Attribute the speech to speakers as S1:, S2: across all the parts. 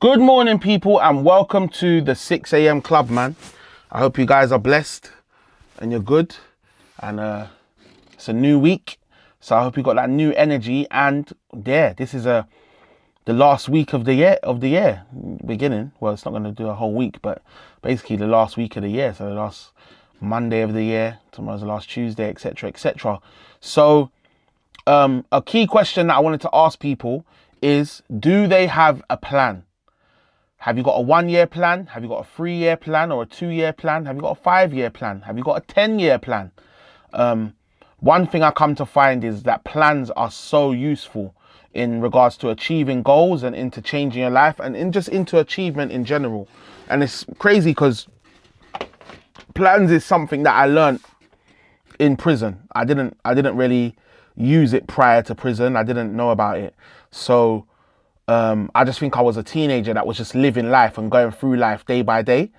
S1: Good morning, people, and welcome to the 6 a.m. club, man. I hope you guys are blessed and you're good. And it's a new week, so I hope you got that new energy. And this is the last week of the year beginning. Well, it's not going to do a whole week, but basically the last week of the year. So the last Monday of the year, tomorrow's the last Tuesday, etc., etc. So a key question that I wanted to ask people is, do they have a plan? Have you got a 1-year plan? Have you got a 3-year plan or a 2-year plan? Have you got a 5-year plan? Have you got a 10-year plan? One thing I come to find is that plans are so useful in regards to achieving goals and into changing your life and into achievement in general. And it's crazy because plans is something that I learned in prison. I didn't really use it prior to prison. I didn't know about it. So I just think I was a teenager that was just living life and going through life day by day.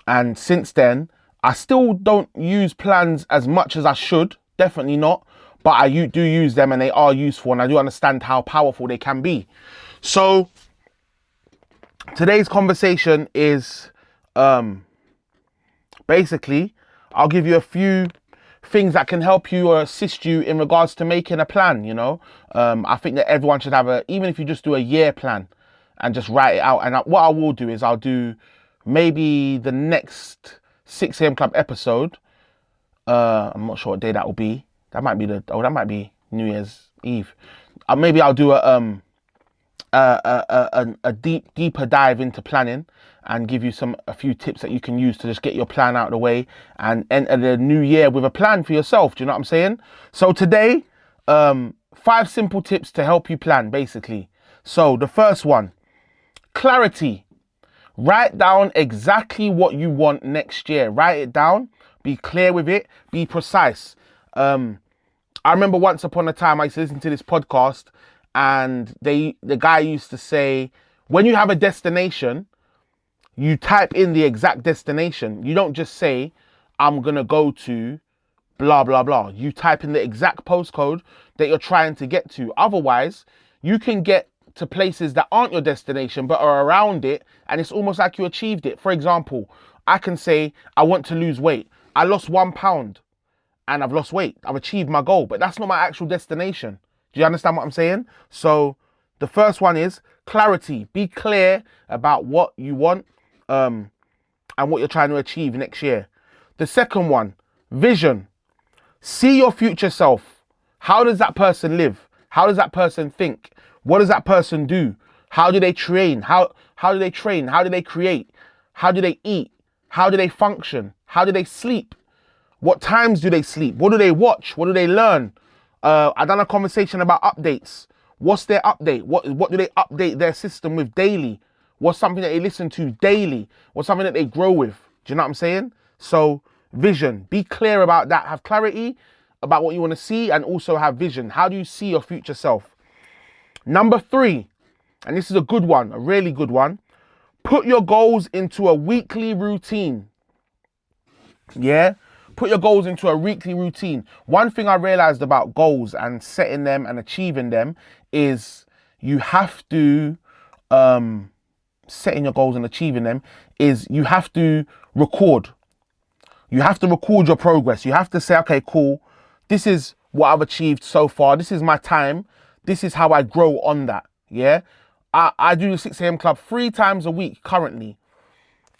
S1: And since then, I still don't use plans as much as I should. Definitely not. But I do use them, and they are useful, and I do understand how powerful they can be. So today's conversation is basically, I'll give you a few things that can help you or assist you in regards to making a plan. I think that everyone should have even if you just do a year plan and just write it out. And what I will do is I'll do maybe the next 6 a.m. club episode. I'm not sure what day that will be. That might be New Year's Eve. Maybe I'll do a deeper dive into planning and give you a few tips that you can use to just get your plan out of the way and enter the new year with a plan for yourself. Do you know what I'm saying? So today, 5 simple tips to help you plan, basically. So the first one, clarity. Write down exactly what you want next year. Write it down. Be clear with it. Be precise. I remember once upon a time I used to listen to this podcast, and the guy used to say, when you have a destination, you type in the exact destination. You don't just say, I'm going to go to blah, blah, blah. You type in the exact postcode that you're trying to get to. Otherwise, you can get to places that aren't your destination, but are around it, and it's almost like you achieved it. For example, I can say, I want to lose weight. I lost 1 pound and I've lost weight. I've achieved my goal, but that's not my actual destination. Do you understand what I'm saying? So the first one is clarity. Be clear about what you want and what you're trying to achieve next year. The second one, vision. See your future self. How does that person live? How does that person think? What does that person do? How do they train? How do they train? How do they create? How do they eat? How do they function? How do they sleep? What times do they sleep? What do they watch? What do they learn? I done a conversation about updates. What's their update? What do they update their system with daily? What's something that they listen to daily? What's something that they grow with? Do you know what I'm saying? So vision, be clear about that. Have clarity about what you want to see, and also have vision. How do you see your future self? Number 3, and this is a good one, a really good one. Put your goals into a weekly routine. Yeah? Put your goals into a weekly routine. One thing I realized about goals and setting them and achieving them is you have to, setting your goals and achieving them is you have to record. You have to record your progress. You have to say, okay, cool. This is what I've achieved so far. This is my time. This is how I grow on that. Yeah. I do the 6 a.m. club 3 times a week currently.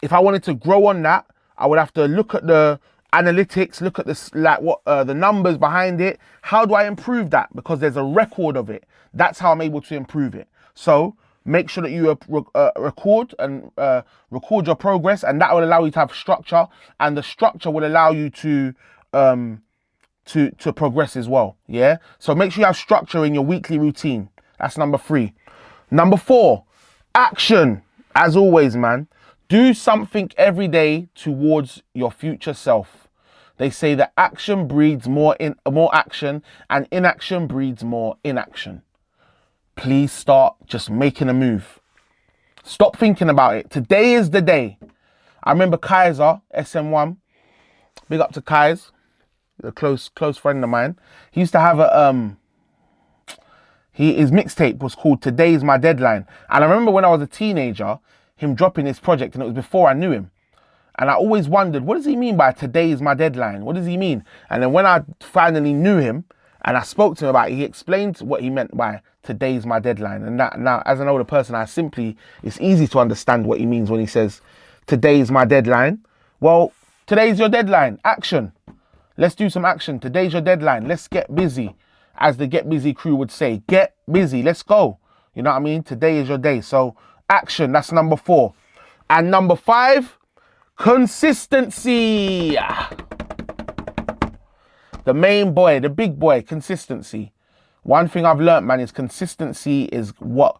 S1: If I wanted to grow on that, I would have to look at the analytics, look at the numbers behind it. How do I improve that? Because there's a record of it. That's how I'm able to improve it. So make sure that you record your progress, and that will allow you to have structure, and the structure will allow you to progress as well. Yeah. So make sure you have structure in your weekly routine. That's number 3. Number 4, action. As always, man. Do something every day towards your future self. They say that action breeds more action, and inaction breeds more inaction. Please start just making a move. Stop thinking about it. Today is the day. I remember Kaiser, SM1, big up to Kaiser, a close friend of mine. He used to have His mixtape was called Today's My Deadline. And I remember when I was a teenager, him dropping his project, and it was before I knew him. And I always wondered, what does he mean by today's my deadline? What does he mean? And then when I finally knew him and I spoke to him about it, he explained what he meant by today's my deadline. And that now, as an older person, it's easy to understand what he means when he says today's my deadline. Well, today's your deadline. Action. Let's do some action. Today's your deadline. Let's get busy. As the Get Busy crew would say, get busy. Let's go. You know what I mean? Today is your day. So action. That's number 4. And number 5, consistency. The main boy, the big boy, consistency. One thing I've learned, man, is consistency is what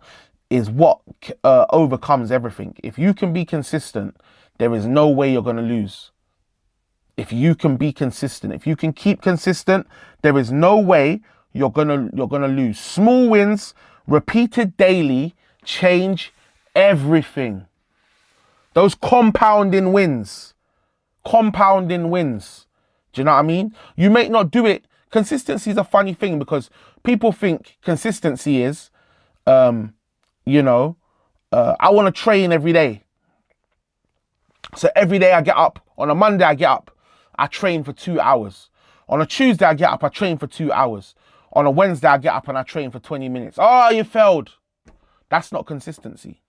S1: overcomes everything. If you can be consistent, there is no way you're going to lose. If you can be consistent, if you can keep consistent, there is no way you're gonna lose. Small wins, repeated daily, change everything. Those compounding wins. Do you know what I mean? You may not do it. Consistency is a funny thing because people think consistency is, I want to train every day. So every day I get up. On a Monday I get up, I train for 2 hours. On a Tuesday I get up, I train for 2 hours. On a Wednesday I get up and I train for 20 minutes. Oh, you failed. That's not consistency.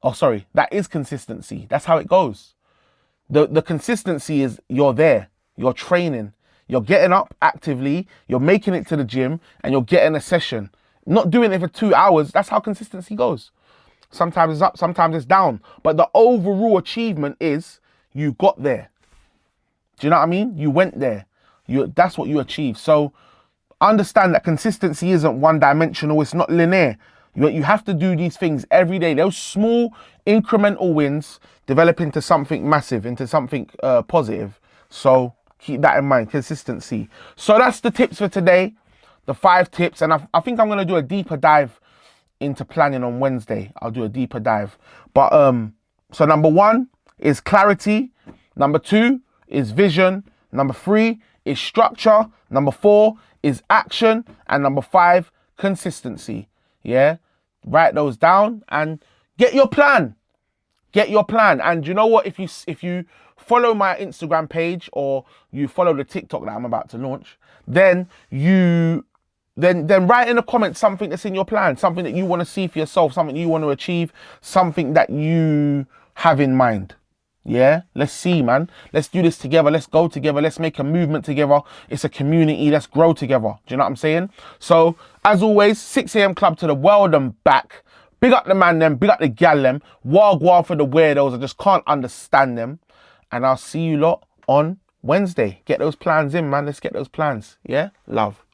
S1: Oh, sorry, that is consistency. That's how it goes. The consistency is you're there, you're training, you're getting up actively, you're making it to the gym, and you're getting a session. Not doing it for 2 hours, that's how consistency goes. Sometimes it's up, sometimes it's down. But the overall achievement is you got there. Do you know what I mean? You went there. That's what you achieved. So understand that consistency isn't one-dimensional, it's not linear. You have to do these things every day. Those small incremental wins develop into something massive, into something positive. So keep that in mind, consistency. So that's the tips for today, the 5 tips. And I think I'm going to do a deeper dive into planning on Wednesday. I'll do a deeper dive. But so number 1 is clarity. Number 2 is vision. Number 3 is structure. Number 4 is action. And number 5, consistency. Yeah, write those down and get your plan. And you know what? If you follow my Instagram page or you follow the TikTok that I'm about to launch, then write in the comments something that's in your plan, something that you want to see for yourself, something you want to achieve, something that you have in mind. Yeah, let's see, man. Let's do this together. Let's go together. Let's make a movement together. It's a community. Let's grow together. Do you know what I'm saying? So, as always, 6 a.m. club to the world and back. Big up the man them. Big up the gal them. Wagwan for the weirdos. I just can't understand them. And I'll see you lot on Wednesday. Get those plans in, man. Let's get those plans. Yeah? Love.